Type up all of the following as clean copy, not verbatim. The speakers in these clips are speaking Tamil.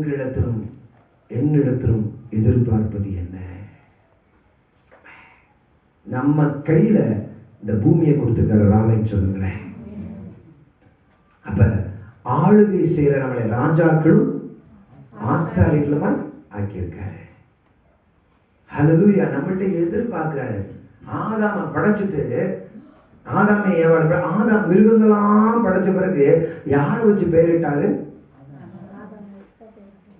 உங்களிடத்திலும் என்னிடத்திலும் எதிர்பார்ப்பது என்ன? நம்ம கையில இந்த பூமியை கொடுத்துருக்கிற ராமன் சொல்லுங்களேன். அப்ப ஆளுகை செய்யற நம்மளை ராஜாக்களும் ஆசாரிகளுமா ஆக்கியிருக்காரு. ஹல்லேலூயா. நம்மள்ட்ட எதிர்பார்க்கிறாரு. ஆதாம படைச்சிட்டு ஆதாமை ஆதாம் மிருகங்களாம் படைச்ச பிறகு யாரை வச்சு பெயரிட்டாரு?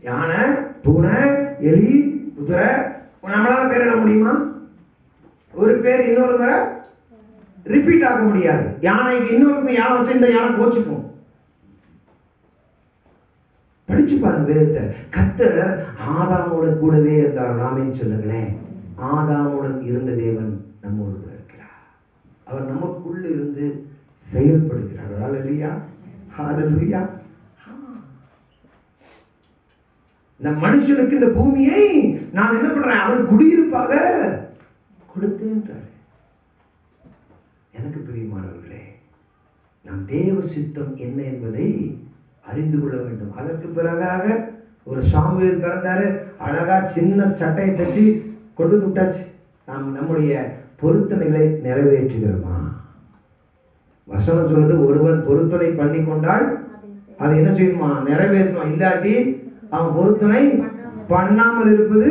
யானை, பூனை, எலி, குதிரை. நம்மளால பேரிட முடியுமா? ஒரு பேர் இன்னொரு முறை ரிப்பீட் ஆக முடியாது. யானைக்கு இன்னொரு யானை வச்சு இந்த யானை கோச்சுக்கும். படிச்சு பாருங்க வேதத்தை. கர்த்தர் ஆதாமோட கூடவே இருந்தார். நாமே சொல்லுங்களேன், ஆதாமுடன் இருந்த தேவன் நம்மோடு கூட இருக்கிறார். அவர் நமக்குள்ள இருந்து செயல்படுகிறார். ஹல்லேலூயா, ஹல்லேலூயா. இந்த மனுஷனுக்கு இந்த பூமியை நான் என்ன பண்றேன்? அவனுக்கு குடியிருப்பாக கொடுத்தேன்றார். எனக்கு பிரியமானவர்களே, நம் தேவ சித்தம் என்ன என்பதை அறிந்து கொள்ள வேண்டும். அதற்கு பிறகாக ஒரு சாமுவேல் பிறந்தாரு. அழகா சின்ன சட்டையை தச்சு கொண்டு விட்டாச்சு. நாம் நம்முடைய பொருத்தனைகளை நிறைவேற்றுகிறோமா? வசனம் சொல்றது, ஒருவன் பொருத்தனை பண்ணி கொண்டால் அதை என்ன செய்யணுமா? நிறைவேற்றணும். இல்லாட்டி அவன் பொருத்தனை பண்ணாமல் இருப்பது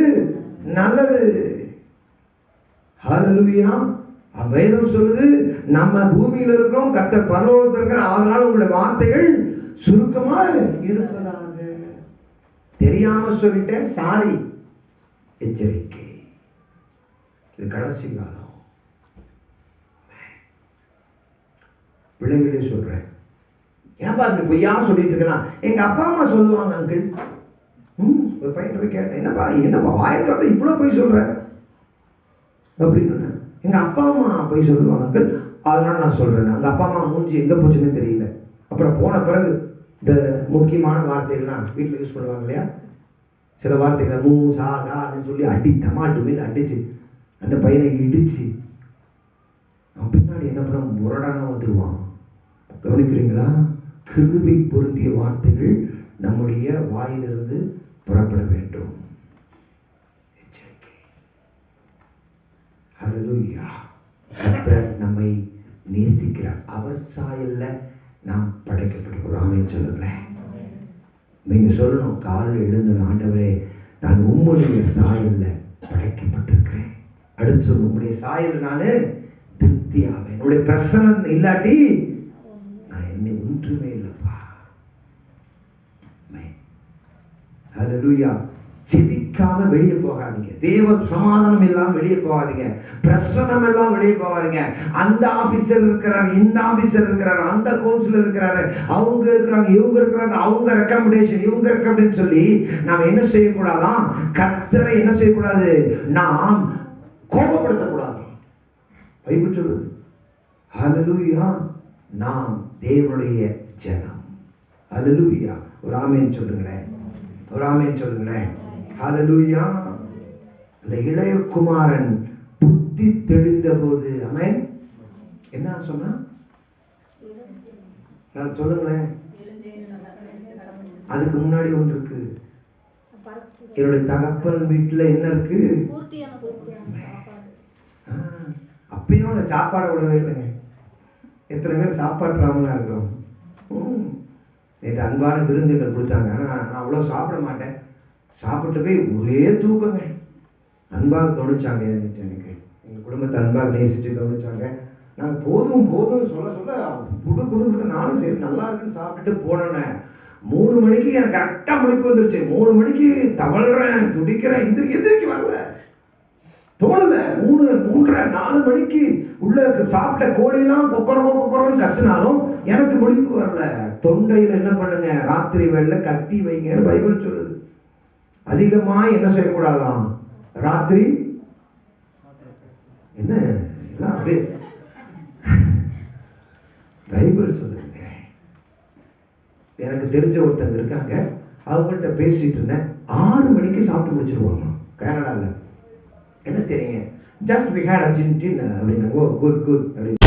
நல்லது. ஹல்லேலூயா. வேதம் சொல்லுது, நம்ம பூமியில் இருக்கிறோம், கர்த்தர் பரலோகத்தில் இருக்கிறார். அதனால உங்களுடைய வார்த்தைகள் சுருக்கமா இருப்பதாக. தெரியாம சொல்லிட்டேன், சாரி, எச்சரிக்கை. இது கடைசி காலம். பிள்ளைகளே சொல்றேன், ஏன்பா இப்படி பொய்யா சொல்லிட்டு இருக்கலாம்? எங்க அப்பா அம்மா சொல்லுவாங்க அங்கிள். ஒரு பையன் போய் கேட்டேன், என்னப்பா வாயத்தோட இவ்வளவு போய் சொல்ற அப்படின்னு. எங்க அப்பா அம்மா போய் சொல்லுவாங்க அங்கிள், அதனால நான் சொல்றேன். அந்த அப்பா அம்மா மூஞ்சி எங்க போச்சுன்னு தெரியல. அப்புறம் போன பிறகு இந்த முக்கியமான வார்த்தைகள்லாம் வீட்டில் யூஸ் பண்ணுவாங்க இல்லையா? சில வார்த்தைகளை மூ சா கான்னு சொல்லி அடி டமாட்டுமின்னு அடிச்சு அந்த பையனை இடிச்சு அவன் பின்னாடி என்ன பண்ண முரடானா வந்துடுவான். கவனிக்கிறீங்களா? கிருபை பொருந்திய வார்த்தைகள் நம்முடைய வாயிலிருந்து புறப்பட வேண்டும். எச்சரிக்கை. ஹல்லேலூயா. கர்த்தர் நம்மை நேசிக்கிறார். அவர் சாயல்ல நாம் படைக்கப்பட்டிருக்கிறோம். ஆமென் சொல்லுங்களேன். நீங்க சொல்லணும், காலையில் எழுந்த ஆண்டவரே, நான் உம்முடைய சாயல்ல படைக்கப்பட்டிருக்கிறேன். அடுத்து சொல்லும், உம்முடைய சாயல் நானு திருப்தியாவேன். என்னுடைய பிரசன்னம் இல்லாட்டி நான் என்ன ஒன்றுமே இல்லப்பா. ஹல்லேலூயா. செபிக்காம வெளியே போகாதீங்க. தேவ சமாதானம் எல்லாம் வெளியே போகாதீங்க. பிரசன்னம் எல்லாம் வெளியே போகாதீங்க. அந்த ஆபீசர் இருக்கிறார், இந்த ஆபீசர் இருக்கிறார், அந்த கவுன்சிலர் இருக்கிறாரு, அவங்க இருக்கிறாங்க, இவங்க இருக்கிறாங்க, அவங்க ரெக்கமெண்டேஷன், இவங்க ரெக்கமெண்டேஷன் சொல்லி நாம் என்ன செய்யக்கூடாதான்? கர்த்தரை என்ன செய்யக்கூடாது? நாம் கோபப்படுத்தக்கூடாது. பைபிள் சொல்லுது. ஹல்லேலூயா. நாம் தேவனுடைய ஜனம். ஹல்லேலூயா. ஒரு ஆமென் சொல்லுங்களேன், ஒரு ஆமென் சொல்லுங்களேன். ஹல்லேலூயா. அந்த இளைய குமாரன் புத்தி தெளிந்த போது, ஆமென், என்ன சொன்னா சொல்லுங்களேன். அதுக்கு முன்னாடி ஒன்று இருக்கு. என்னுடைய தகப்பன் வீட்டுல என்ன இருக்கு? அப்பயும் அந்த சாப்பாடை விடவே இல்லைங்க. எத்தனை பேர் சாப்பாடு ராமனா இருக்கிறோம். நேற்று அன்பான விருந்துகள் கொடுத்தாங்க. ஆனா நான் அவ்வளவு சாப்பிட மாட்டேன். சாப்பிட்டு போய் ஒரே தூக்கங்க. அன்பாக கவனிச்சாங்க. எனக்கு எங்கள் குடும்பத்தை அன்பாக நேசித்து கவனிச்சாங்க. நாங்கள் போதும் போதும் சொல்ல சொல்ல கொடுத்து நானும் சரி நல்லா இருக்குன்னு சாப்பிட்டுட்டு போனேன். 3 மணிக்கு எனக்கு கரெக்டாக முடிப்பு வந்துருச்சு. 3 மணிக்கு தவழ்றேன், துடிக்கிறேன், எந்திரிக்க வரல, தோணல. 3, 3:30, 4 மணிக்கு உள்ள சாப்பிட்ட கோழியெல்லாம் கொக்கரோன்னு கத்துனாலும் எனக்கு முடிப்பு வரல. தொண்டையில் என்ன பண்ணுங்க, ராத்திரி வேளையில கத்தி வைங்க. பைபிள் சொல்லுது. அதிகமா என்ன செய்யக்கூடாதான்? ராத்திரி என்ன எல்லாம் அப்படியே பைபிள் சொல்லுங்க. எனக்கு தெரிஞ்ச ஒருத்தங்க இருக்காங்க, அவங்கள்ட்ட பேசிட்டு இருந்தேன். 6 மணிக்கு சாப்பிட்டு முடிச்சிருவாங்க கனடால. என்ன செய்றீங்க? ஜஸ்ட் வி ஹேட் அ ஜின் அப்படின்னு. ஓ குட் அப்படின்னு.